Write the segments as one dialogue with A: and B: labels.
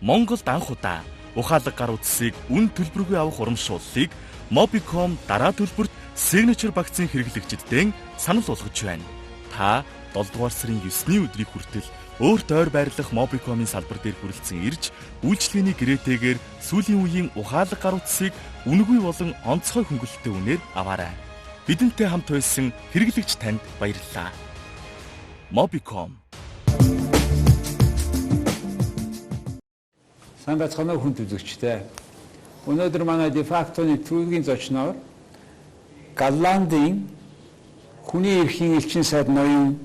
A: Монголд анх удаа ухаалаг гар утсыг үн төлбөргүй авах урамшууллыг Mobicom дараа төлбөрт Signature вакцины хэрэглэгчдэд санал болгож байна. Та 7 дугаар сарын 9-ний өдрийг хүртэл өөрт ойр байрлах Mobicom-ын салбар дээр хүрэлцэн ирж, үйлчлэгээний гэрээтэйгээр сүүлийн үеийн ухаалаг гар утсыг үнэгүй болон онцгой хөнгөлөлттэй үнээр аваарай. Бидэнтэй хамт байсан хэрэглэгч танд баярлалаа. Mobicom.
B: Сайн байцгаана уу хүн үзэгчдээ. Өнөөдөр манай дефактоны түүхийн зочноор Нидерландын хүний эрхийн элчин сайд Ноён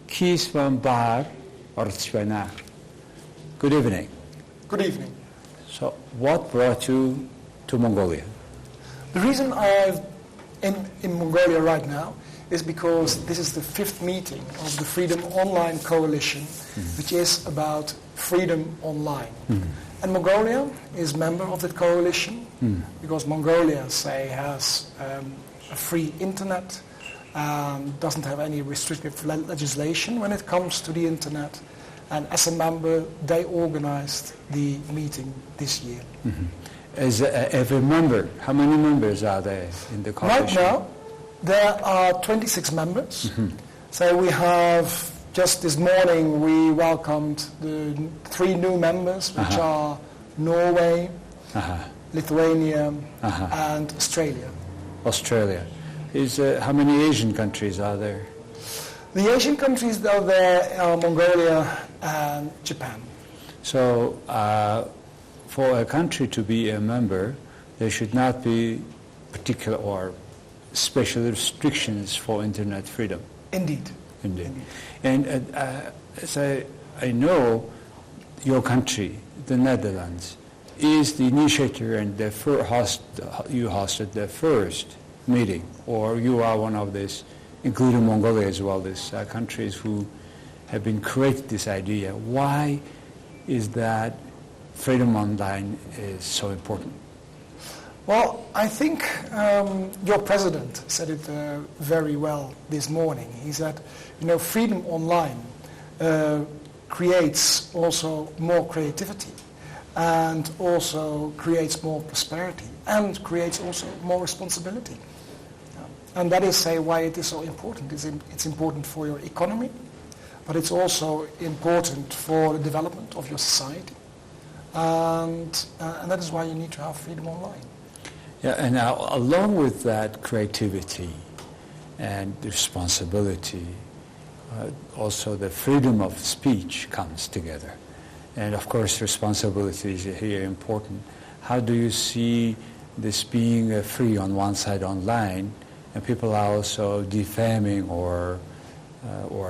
B: Kees Van Baar оролцож байна. Good evening.
C: Good evening.
B: So, what brought you to Mongolia?
C: The reason I'm in Mongolia right now is because this is the 5th meeting of the Freedom Online Coalition, which is about freedom online. And Mongolia is member of that coalition because Mongolia, say, has a free internet, doesn't have any restrictive legislation when it comes to the internet. And as a member, they organized the meeting this year.
B: As every member, how many members are there in the coalition?
C: Right now, there are 26 members. So we have, just this morning, we welcomed the 3 new members, which are Norway, Lithuania, and Australia.
B: Australia. How many Asian countries are there?
C: The Asian countries that are there are Mongolia and Japan.
B: So, for a country to be a member, there should not be particular or special restrictions for internet freedom.
C: Indeed.
B: Indeed. And as I know, your country, the Netherlands, is the initiator and you hosted the first meeting, or you are one of these, including Mongolia as well, these countries who have been created this idea. Why is that freedom online is so important?
C: Well, I think your president said it very well this morning. He said, freedom online creates also more creativity and also creates more prosperity and creates also more responsibility. And that is, say, why it is so important. It's important for your economy, but it's also important for the development of your society. And that is why you need to have freedom online.
B: Yeah, and now, along with that creativity and responsibility, also the freedom of speech comes together. And of course, responsibility is here important. How do you see this being free on one side online, and people are also defaming or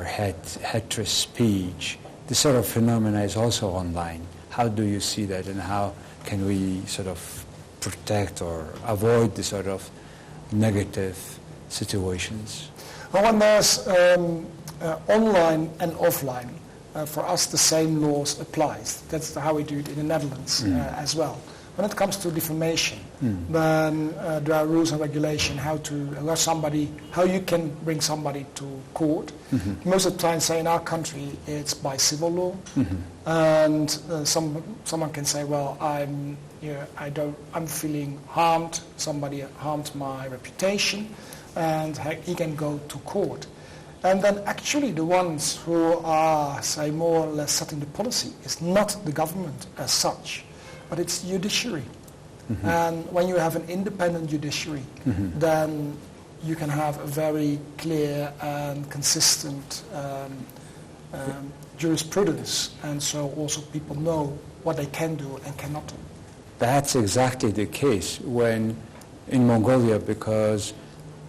B: hatred speech? This sort of phenomena is also online. How do you see that, and how can we sort of protect or avoid this sort of negative situations?
C: Well, when there's online and offline, for us the same laws applies. That's how we do it in the Netherlands as well. When it comes to defamation, then there are rules and regulation how you can bring somebody to court. Most of the time, say in our country, it's by civil law, and someone can say, well, I'm feeling harmed. Somebody harmed my reputation, and he can go to court. And then actually the ones who are, say, more or less setting the policy is not the government as such, but it's the judiciary. And when you have an independent judiciary, then you can have a very clear and consistent jurisprudence, and so also people know what they can do and cannot do.
B: That's exactly the case in Mongolia, because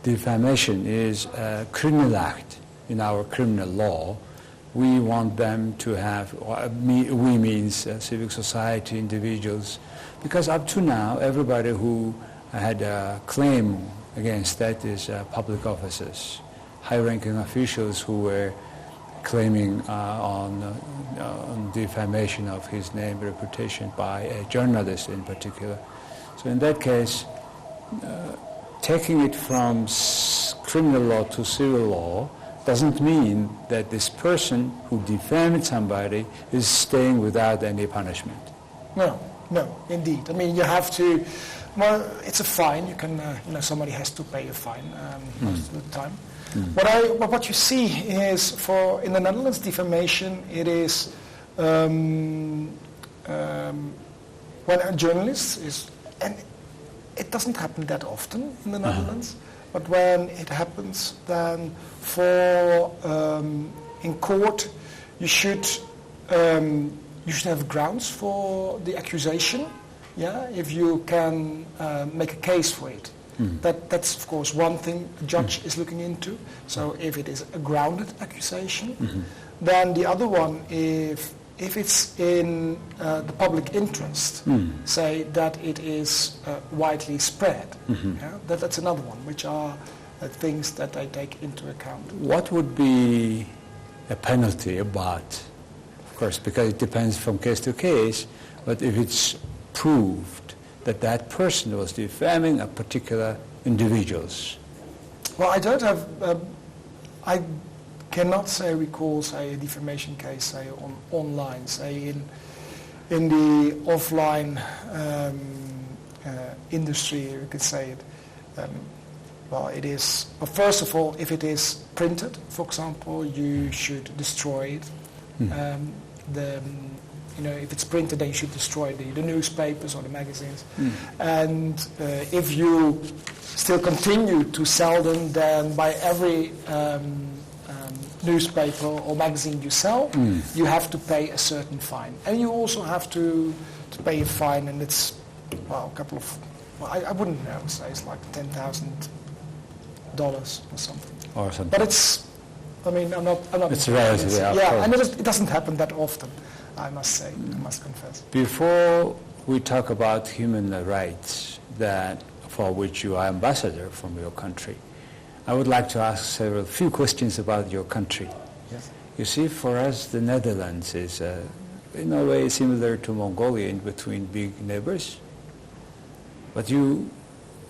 B: defamation is a criminal act in our criminal law. We want them to have, we means civic society, individuals, because up to now, everybody who had a claim against that is public officers, high-ranking officials who were claiming on defamation of his name, reputation by a journalist in particular. So in that case, taking it from criminal law to civil law doesn't mean that this person who defamed somebody is staying without any punishment.
C: No, indeed. I mean, you have to. Well, it's a fine. You can, somebody has to pay a fine most of the time. But what you see is, in the Netherlands, defamation. It is when a journalist is, and it doesn't happen that often in the Netherlands. But when it happens, then in court, you should have grounds for the accusation. Yeah, if you can make a case for it. That's of course one thing the judge is looking into. So if it is a grounded accusation, then the other one, if it's in the public interest, say that it is widely spread, that's another one, which are things that they take into account.
B: What would be a penalty about? Of course, because it depends from case to case, but if it's proved that that person was defaming a particular individuals.
C: Well, I don't have, I cannot recall a defamation case, say, online, say in the offline industry, you could say it. Well, it is, well, first of all, if it is printed, for example, you should destroy it. If it's printed, then you should destroy the newspapers or the magazines. And if you still continue to sell them, then by every newspaper or magazine you sell, you have to pay a certain fine. And you also have to pay a fine, and it's, well, a couple of, well, I wouldn't know, say it's like $10,000 or something. But it's, I mean, I'm not
B: it's relatively,
C: yeah, and it doesn't happen that often, I must say, I must confess.
B: Before we talk about human rights, for which you are ambassador from your country, I would like to ask few questions about your country.
C: Yes.
B: You see, for us, the Netherlands is in a way similar to Mongolia, in between big neighbors. But you,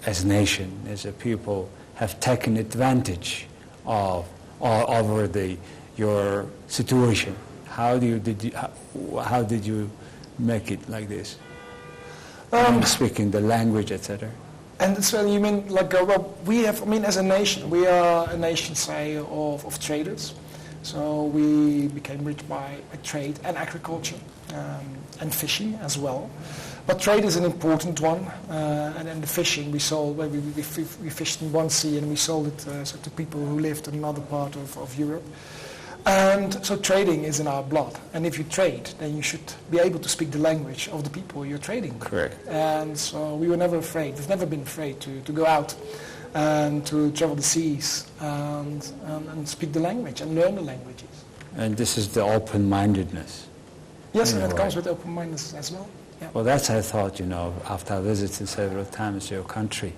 B: as a nation, as a people, have taken advantage of over your situation. How did you make it like this? Speaking the language, etc.
C: And so you mean like, well, we have, I mean, as a nation, we are a nation, say, of traders. So we became rich by trade and agriculture and fishing as well. But trade is an important one, and then the fishing we sold. We fished in one sea and we sold it to people who lived in another part of Europe. And so trading is in our blood. And if you trade, then you should be able to speak the language of the people you're trading with.
B: Correct.
C: And so we were never afraid. We've never been afraid to go out and to travel the seas and speak the language and learn the languages.
B: And this is the open-mindedness.
C: Yes, and it comes with open-mindedness as well. Yeah.
B: Well, that's, I thought, after visiting several times your country,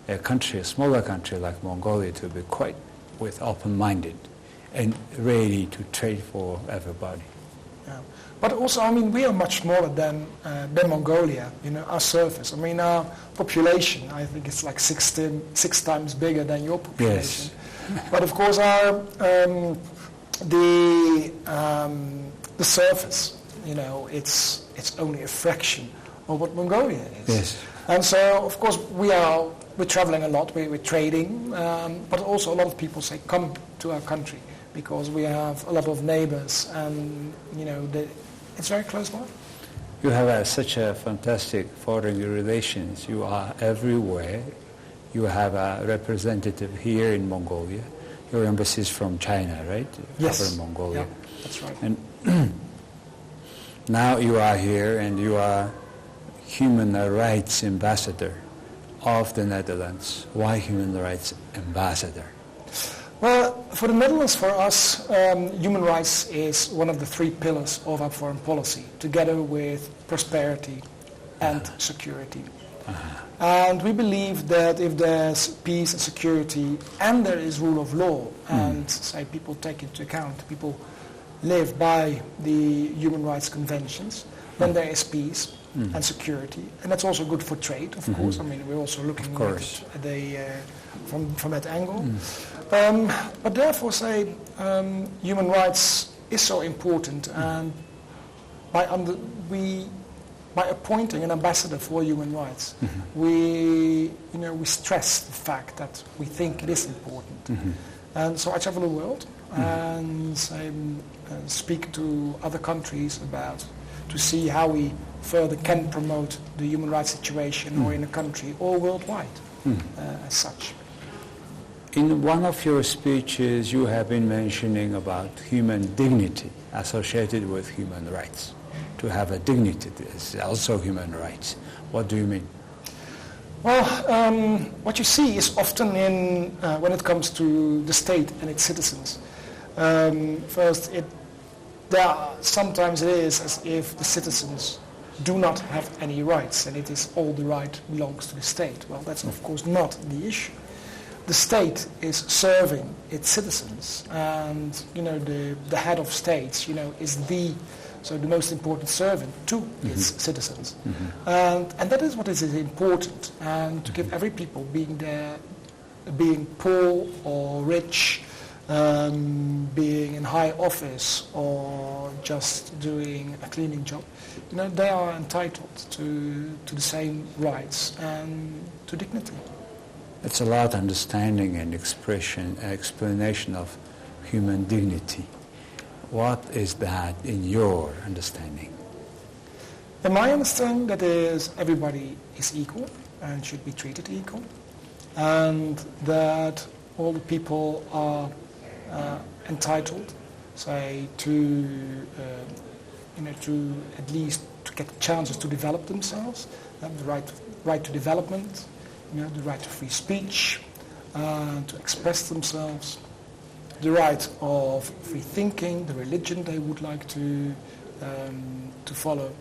B: a smaller country like Mongolia, to be quite with open-minded and ready to trade for everybody.
C: Yeah. But also, I mean, we are much smaller than Mongolia, our surface. I mean, our population, I think it's like six times bigger than your population.
B: Yes.
C: But of course, the surface, it's only a fraction of what Mongolia is.
B: Yes.
C: And so, of course, we're traveling a lot, we're trading, but also a lot of people say, come to our country, because we have a lot of neighbors, and, it's very close by.
B: You have such a fantastic foreign relations. You are everywhere. You have a representative here in Mongolia. Your embassy is from China, right?
C: Yes.
B: From Mongolia.
C: Yeah, that's right.
B: And now you are here, and you are human rights ambassador of the Netherlands. Why human rights ambassador?
C: Well, for the Netherlands, for us, human rights is one of the three pillars of our foreign policy, together with prosperity and security. And we believe that if there's peace and security and there is rule of law, and say people take into account, people live by the human rights conventions, then there is peace and security. And that's also good for trade, of course. I mean, we're also looking at it from that angle. But therefore, say, human rights is so important, and we by appointing an ambassador for human rights, we stress the fact that we think it is important. And so I travel the world and speak to other countries to see how we further can promote the human rights situation or in a country or worldwide as such.
B: In one of your speeches, you have been mentioning about human dignity associated with human rights. To have a dignity is also human rights. What do you mean?
C: Well, what you see is often when it comes to the state and its citizens. First, sometimes it is as if the citizens do not have any rights and it is all the right belongs to the state. Well, that's of course not the issue. The state is serving its citizens, and the head of states is the most important servant to its citizens. And that is what is important, and to give every people being poor or rich, being in high office or just doing a cleaning job, they are entitled to the same rights and to dignity.
B: It's a lot understanding and explanation of human dignity. What is that in your understanding?
C: In my understanding, that is everybody is equal and should be treated equal, and that all the people are entitled, to at least to get chances to develop themselves, have the right to development, the right to free speech, to express themselves, the right of free thinking, the religion they would like to follow,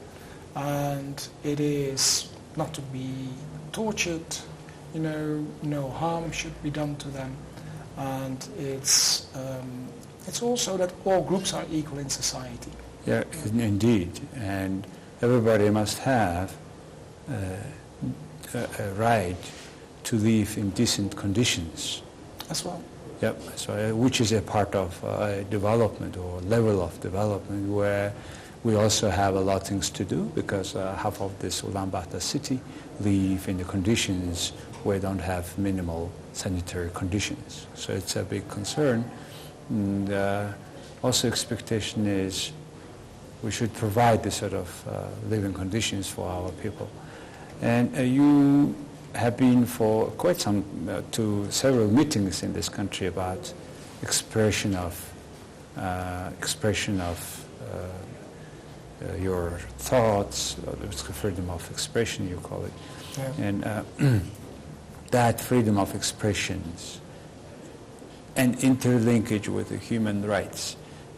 C: and it is not to be tortured. No harm should be done to them, and it's also that all groups are equal in society.
B: Yeah, indeed, and everybody must have a right to live in decent conditions.
C: As well.
B: Yep, so which is a part of development or level of development where we also have a lot of things to do, because half of this Ulaanbaatar city live in the conditions where they don't have minimal sanitary conditions. So it's a big concern. And also expectation is we should provide this sort of living conditions for our people. And you have been for quite some to several meetings in this country about expression of your thoughts, freedom of expression, you call it, and that freedom of expressions and interlinkage with the human rights.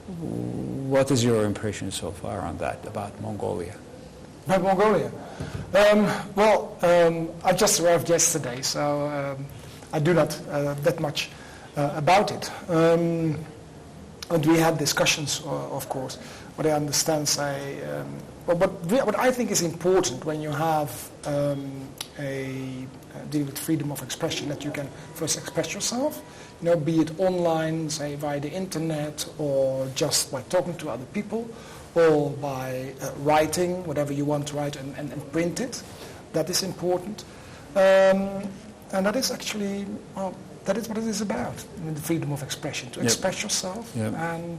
B: What is your impression so far on that about Mongolia?
C: About Mongolia? I just arrived yesterday, so I do not that much about it. And we had discussions, of course. What I understand, what I think is important when you have a deal with freedom of expression, that you can first express yourself, be it online, say via the internet, or just by talking to other people, or by writing whatever you want to write and print it. That is important. And that is actually, that is what it is about, the freedom of expression, to express yourself. And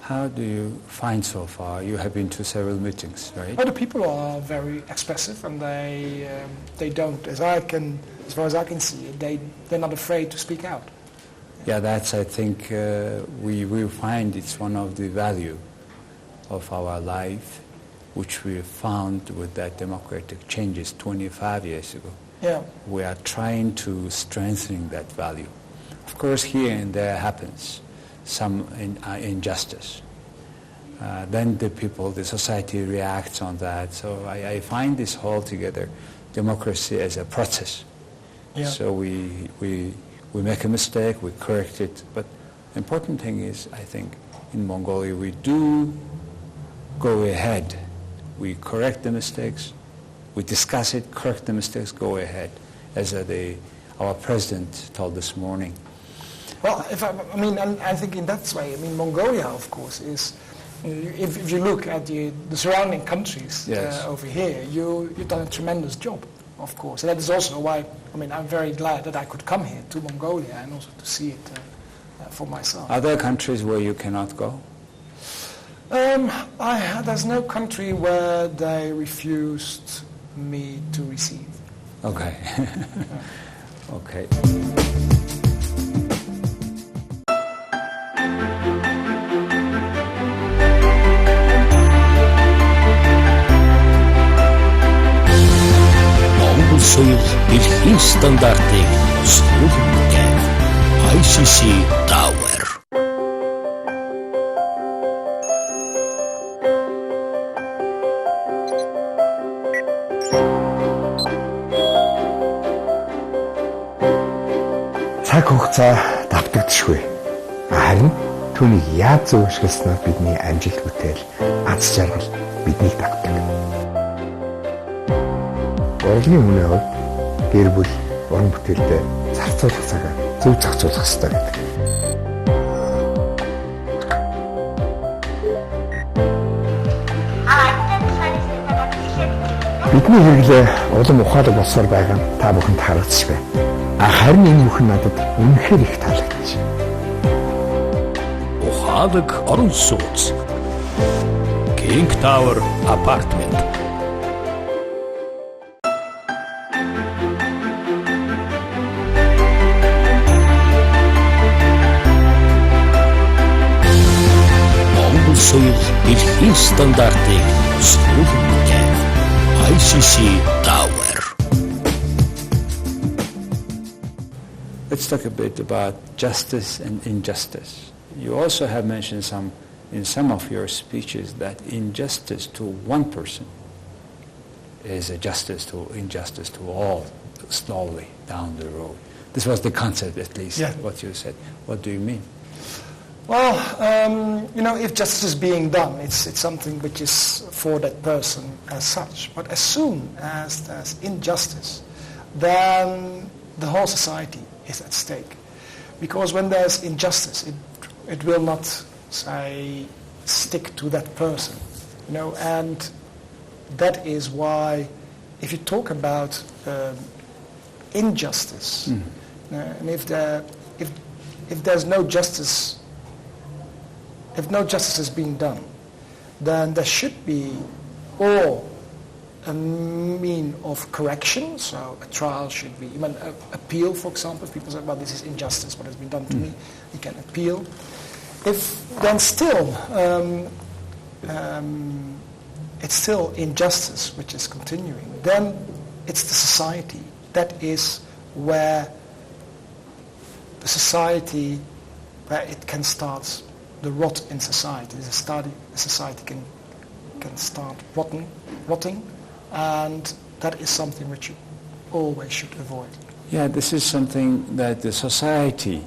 B: how do you find so far? You have been to several meetings, right?
C: Well, the people are very expressive, and they don't, as far as I can see, they're not afraid to speak out.
B: Yeah, that's, I think, we will find it's one of the value of our life, which we found with that democratic changes 25 years ago.
C: Yeah.
B: We are trying to strengthen that value. Of course, here and there happens some injustice. Then the society reacts on that. So I find this whole together, democracy as a process.
C: Yeah.
B: So we make a mistake, we correct it. But the important thing is, I think, in Mongolia, we do go ahead. We correct the mistakes, we discuss it, correct the mistakes, go ahead, as our president told this morning.
C: Well, I think in that way, Mongolia, of course, is If you look at the surrounding countries over here, you've done a tremendous job, of course. And that is also why, I'm very glad that I could come here to Mongolia and also to see it for myself.
B: Are there countries where you cannot go?
C: There's no country where they refused me to receive.
B: Okay. Okay.
D: Монгол соёл эрхийн стандартыг өсгөх гэв. ICC Tower.
E: Цаг хугацаа давтагдчихгүй. Харин түүнийг яаж зөв ашигласнаар бидний амжилт бүтээл, аз жаргал биднийг давтдаг. Урлагийн хүний хувьд гэр бүл, уран бүтээлдээ зарцуулах цагаа зөв зарцуулах хэрэгтэй гэдэг. Бидний хэрэглээ улам ухаалаг болсоор байгаа нь та бүхэнд харагдчих байна. Харин энэ бүхэн надад үнэхээр их таалагдчих.
D: Ухаалаг орон сууц. King Tower Apartment. Монгол соёл эрхийн стандартыг өсгөх гэв. ICC Tower.
B: Let's talk a bit about justice and injustice. You also have mentioned in some of your speeches that injustice to one person is injustice to all slowly down the road. This was the concept, at least, what you said. What do you mean?
C: Well, if justice is being done, it's something which is for that person as such. But as soon as there's injustice, then the whole society is at stake. Because when there's injustice, it will not, say, stick to that person. And that is why if you talk about injustice, and if there's no justice, if no justice is being done, then there should be a mean of correction. So a trial should be, appeal, for example. If people say, well, this is injustice, what has been done to me, you can appeal. If then still it's still injustice which is continuing, then it's the society. That is where the society, where it can start the rot in society. The society can start rotting, and that is something which you always should avoid.
B: Yeah, this is something that the society,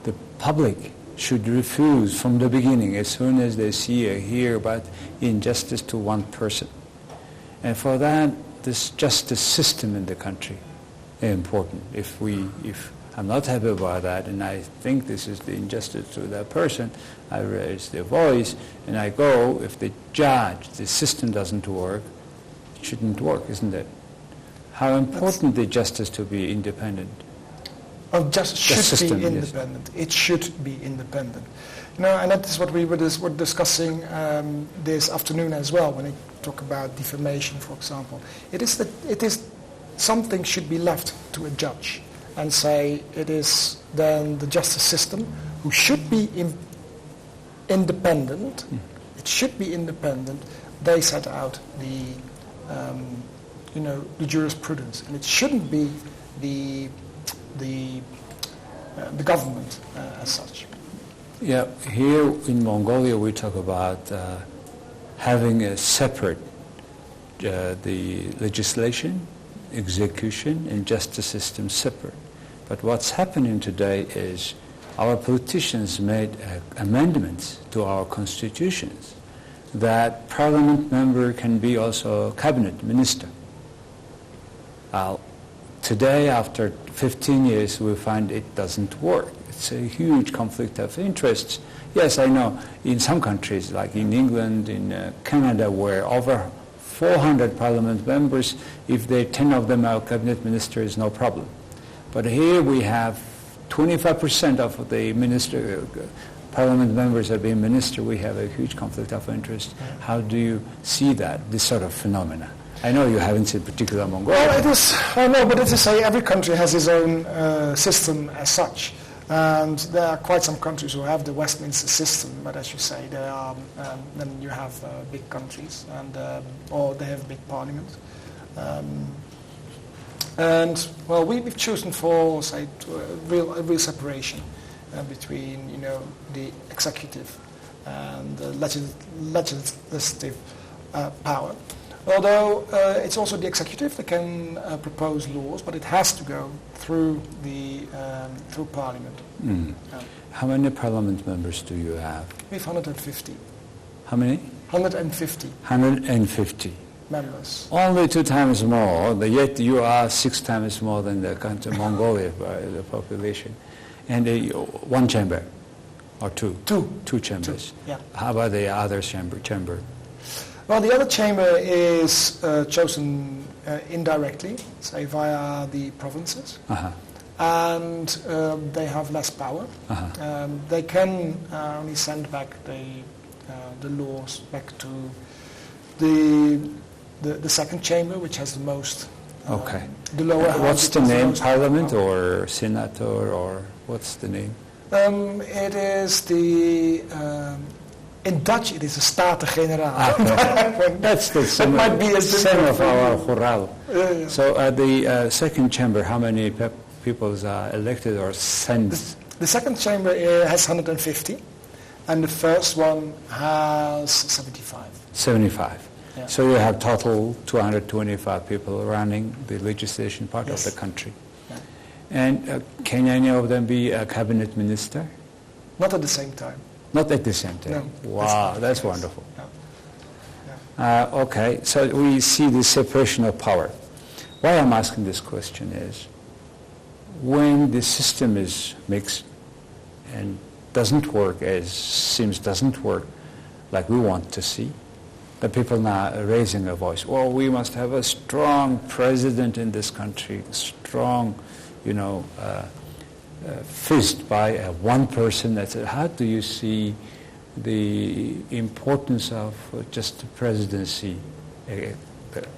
B: the public, should refuse from the beginning as soon as they see or hear about injustice to one person. And for that, this justice system in the country is important. If I'm not happy about that and I think this is the injustice to that person, I raise the voice and I go. If the system doesn't work, it shouldn't work, isn't it? How important is justice to be independent?
C: Justice should be independent. Yes. It should be independent. And that is what we were discussing this afternoon as well when we talk about defamation, for example. It is something should be left to a judge and say it is then the justice system who should be independent. It should be independent. They set out the jurisprudence, and it shouldn't be the government as such.
B: Yeah, here in Mongolia we talk about having a separate the legislation, execution, and justice system separate. But what's happening today is our politicians made amendments to our constitutions that parliament member can be also a cabinet minister. Today, after 15 years, we find it doesn't work. It's a huge conflict of interests. Yes, I know in some countries, like in England, in Canada, where over 400 parliament members, if 10 of them are cabinet ministers, no problem. But here we have 25% of the parliament members are being minister. We have a huge conflict of interest. How do you see that, this sort of phenomena? I know you haven't seen particular Mongolia.
C: Well, it is, I know, but as I say, every country has its own system as such. And there are quite some countries who have the Westminster system, but as you say, there are, then you have big countries, and or they have big parliaments. And well, we've chosen for, say, a real separation between, you know, the executive and the legislative power. Although it's also the executive that can propose laws, but it has to go through through Parliament.
B: How many Parliament members do you have?
C: We have 150.
B: How many?
C: 150
B: 150.
C: members.
B: Only 2 times more, yet you are 6 times more than the country Mongolia by the population. And one chamber, or two? Two chambers.
C: Yeah.
B: How about the other chamber?
C: Well, the other chamber is chosen indirectly, say via the provinces, and they have less power. They can only send back the laws back to the second chamber, which has the most.
B: Okay.
C: The lower house.
B: What's the name? Parliament or senator, or what's the name?
C: It is the. In Dutch, it is a Staten-Generaal.
B: That's the same
C: might be a
B: same of our Choral.
C: Yeah.
B: So the second chamber, how many people are elected or sent?
C: The second chamber has 150, and the first one has 75.
B: 75.
C: Yeah.
B: So you have total 225 people running the legislation part of the country.
C: Yeah.
B: And can any of them be a cabinet minister?
C: Not at the same time.
B: Not at the same time?
C: No.
B: Wow, that's wonderful.
C: Yeah.
B: Okay, so we see the separation of power. Why I'm asking this question is, when the system is mixed and doesn't work like we want to see, the people now are raising a voice. Well, we must have a strong president in this country, strong, fist by one person. How do you see the importance of just the presidency,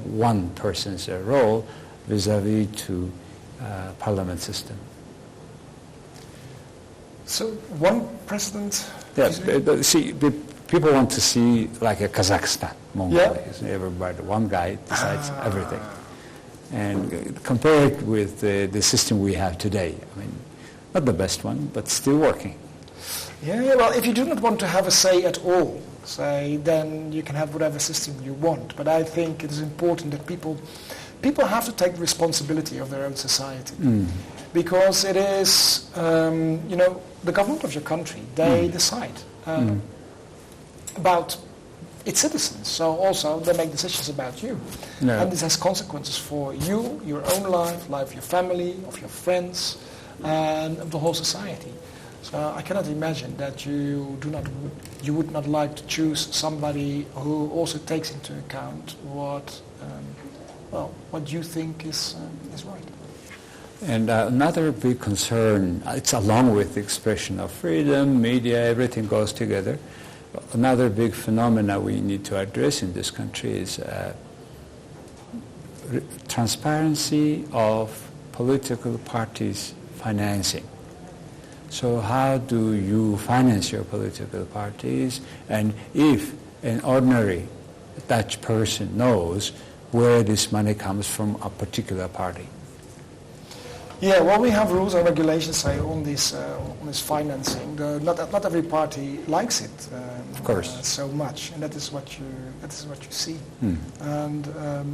B: one person's role vis-a-vis to parliament system?
C: So one president.
B: Yeah, see, people want to see like a Kazakhstan, Mongolia.
C: Yeah.
B: Everybody, one guy decides everything, and compare it with the system we have today. I mean, not the best one, but still working.
C: Yeah, well, if you do not want to have a say at all, then you can have whatever system you want. But I think it is important that people have to take responsibility of their own society. Because it is, the government of your country, they decide about its citizens. So also they make decisions about you.
B: No.
C: And this has consequences for you, your own life of your family, of your friends, and of the whole society. So I cannot imagine that you would not like to choose somebody who also takes into account what you think is right.
B: And another big concern, it's along with the expression of freedom, media, everything goes together. Another big phenomena we need to address in this country is transparency of political parties' financing. So how do you finance your political parties? And if an ordinary Dutch person knows where this money comes from a particular party?
C: Yeah, well, we have rules and regulations on this financing. Not every party likes it,
B: of course,
C: so much, and that is what you see. And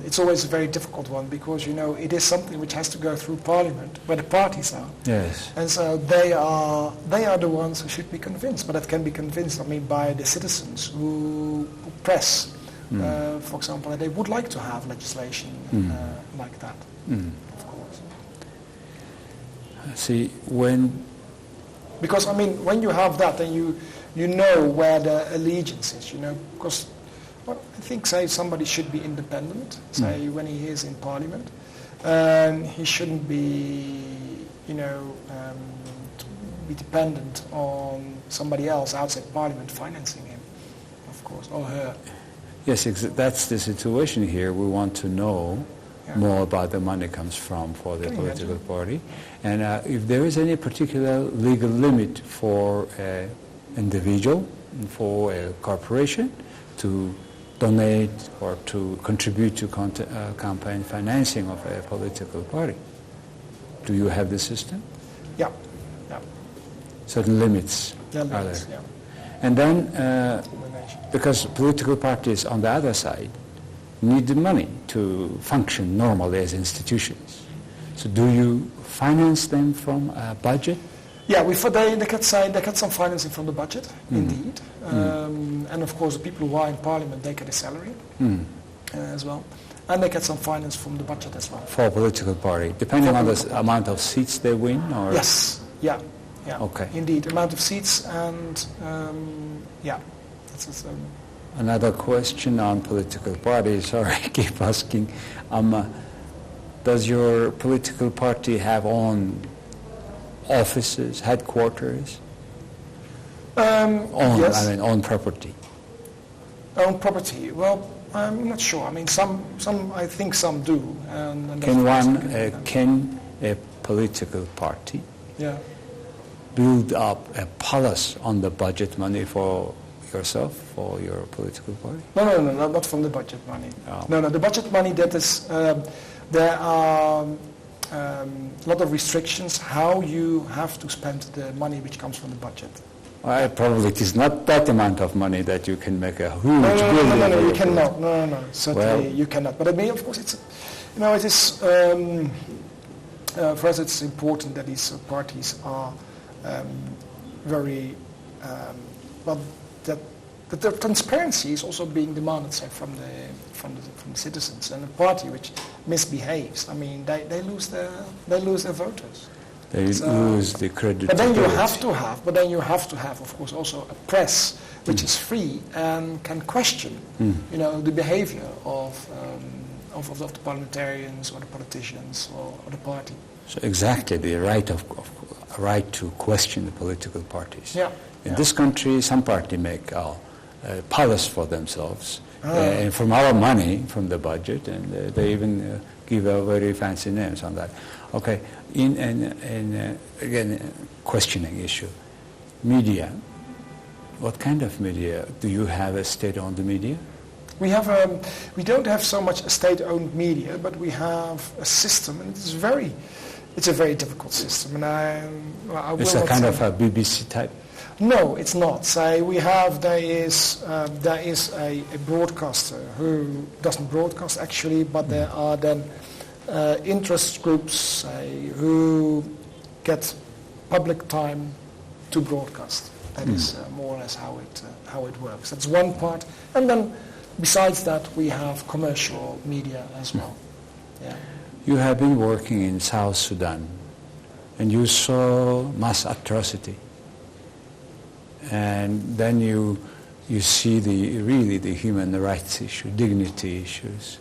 C: it's always a very difficult one because it is something which has to go through Parliament, where the parties are.
B: Yes.
C: And so they are the ones who should be convinced, but that can be convinced, by the citizens who press, for example, that they would like to have legislation like that.
B: See, when
C: Because, I mean, when you have that, then you know where the allegiance is, you know, because I think, say, somebody should be independent, say, when he is in parliament. He shouldn't be, you know, be dependent on somebody else outside parliament financing him, of course, or her.
B: Yes, that's the situation here. We want to know more about the money comes from for the political party. And if there is any particular legal limit for an individual, for a corporation to donate or to contribute to campaign financing of a political party. Do you have the system?
C: Yeah.
B: Certain limits are there.
C: Yeah.
B: And then, because political parties on the other side need the money to function normally as institutions. So do you finance them from a budget?
C: Yeah, they get some financing from the budget, indeed. And of course, the people who are in parliament, they get a salary as well. And they get some finance from the budget as well.
B: For a political party, depending on the amount of seats they win? Or?
C: Yes, yeah.
B: Okay.
C: Indeed, amount of seats and,
B: Another question on political parties, sorry, I keep asking. Does your political party have own offices, headquarters?
C: Yes.
B: Own property.
C: Own property. Well, I'm not sure. I mean, some. I think some do. And
B: can a political party build up a palace on the budget money for yourself, for your political party?
C: No, not from the budget money.
B: Oh.
C: No, the budget money, that is, there are a lot of restrictions how you have to spend the money which comes from the budget.
B: Probably it is not that amount of money that you can make a huge building.
C: No, you cannot. No, certainly you cannot. But I mean, of course, it is, for us it's important that these parties are very, that the transparency is also being demanded, say, from the citizens. And a party which misbehaves, I mean, they lose their voters.
B: They lose the credibility.
C: But then you have to have, of course, also a press which is free and can question, the behavior of the parliamentarians or the politicians or the party.
B: So exactly the right to question the political parties.
C: Yeah.
B: In this country, some party make a palace for themselves, and from our money, from the budget, and they even give a very fancy names on that. Okay, again, questioning issue. Media. What kind of media? Do you have a state-owned media?
C: We don't have so much a state-owned media, but we have a system, and it's a very difficult system. And
B: it's a kind of a BBC type.
C: No, it's not. Say there is a broadcaster who doesn't broadcast actually, but there are then interest groups who get public time to broadcast. That is more or less how it works. That's one part, and then besides that we have commercial media as well. Yeah.
B: You have been working in South Sudan, and you saw mass atrocity. And then you see the human rights issue, dignity issues.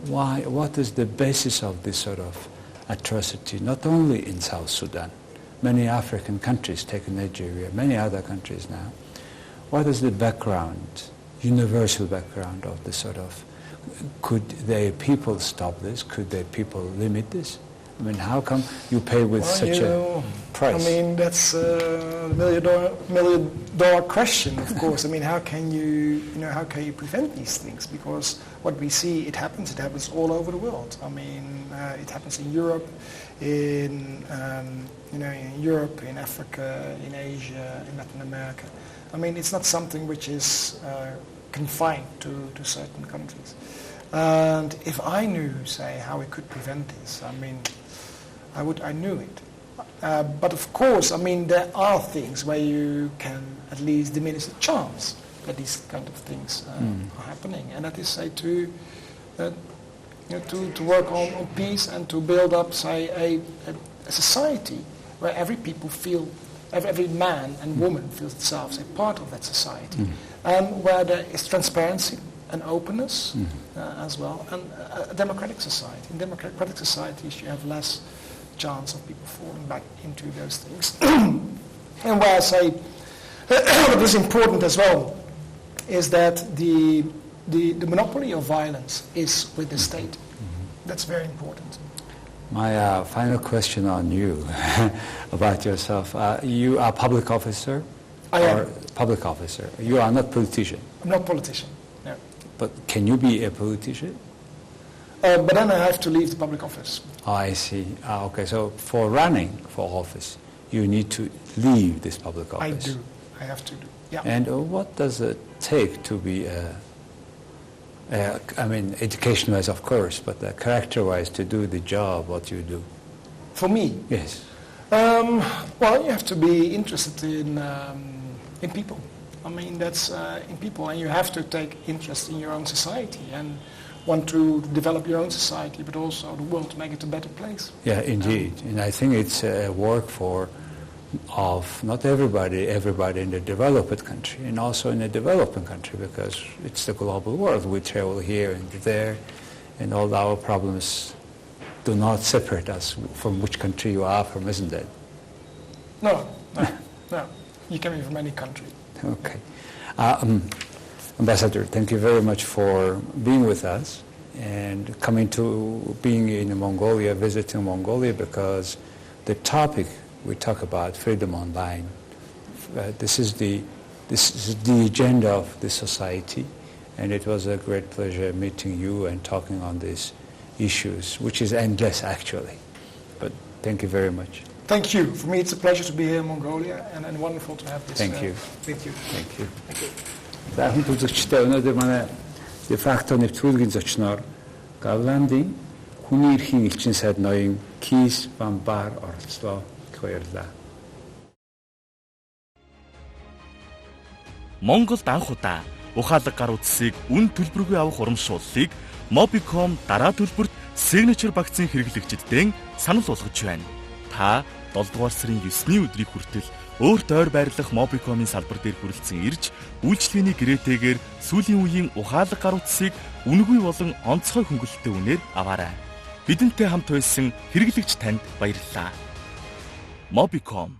B: Why? What is the basis of this sort of atrocity? Not only in South Sudan, many African countries, take Nigeria, many other countries now. What is the background, universal background of this sort of? Could the people stop this? Could the people limit this? I mean, how come you pay with such a price?
C: I mean, that's a million-dollar question, of course. I mean, how can you prevent these things? Because what we see, it happens all over the world. I mean, it happens in Europe, in Europe, in Africa, in Asia, in Latin America. I mean, it's not something which is confined to certain countries. And if I knew, say, how we could prevent this, I mean, I knew it. But of course, I mean, there are things where you can at least diminish the chance that these kind of things are happening. And that is, say, to work on peace and to build up, say, a society where every people feel every man and woman feels themselves a part of that society, and where there is transparency and openness as well, and a democratic society. In democratic societies, you have less chance of people falling back into those things. And where I say what is important as well is that the monopoly of violence is with the state. That's very important.
B: My final question on you about yourself. You are a public officer?
C: I am.
B: Public officer. You are not politician?
C: I'm not a politician, no.
B: But can you be a politician?
C: But then I have to leave the public office.
B: Oh, I see. Okay, so for running for office, you need to leave this public office.
C: I do. I have to do. Yeah.
B: And what does it take to be I mean, education-wise, of course, but character-wise, to do the job, what you do?
C: For me?
B: Yes.
C: Well, you have to be interested in people. I mean, that's in people, and you have to take interest in your own society and want to develop your own society, but also the world to make it a better place.
B: Yeah, indeed. And I think it's work of not everybody in the developed country and also in the developing country, because it's the global world. We travel here and there, and all our problems do not separate us from which country you are from, isn't it?
C: No. You can be from any country.
B: Okay. Ambassador, thank you very much for being with us and coming to being in Mongolia, visiting Mongolia, because the topic we talk about, freedom online, this is the agenda of the society, and it was a great pleasure meeting you and talking on these issues, which is endless actually. But thank you very much.
C: Thank you. For me, it's a pleasure to be here in Mongolia, and wonderful to have this
B: Thank you.
C: with you.
B: Thank you.
C: Thank you.
B: За хүн үзэгчтэй өнөөдөр манай de facto нэвтрүүлгийн зочноор Гавландын хүний эрхийн элчин сайд ноён Kees Van Baar оролцлоо. Баярлалаа.
A: Монголд анх удаа ухаалаг гар утсыг үн төлбөргүй авах урамшууллыг Mobicom дараа төлбөрт signature багцын хэрэглэгчдэд санал болгож байна. Та 7 дугаар сарын 9-ний өдрийг хүртэл өөрт ойр байрлах Mobicom-ийн салбар дээр хүрэлцэн ирж, үйлчлэгээний гэрээтэйгээр сүүлийн үеийн ухаалаг гар утсыг үнэгүй болон онцгой хөнгөлөлттэй үнээр аваарай. Бидэнтэй хамт байсан хэрэглэгч танд баярлалаа. Mobicom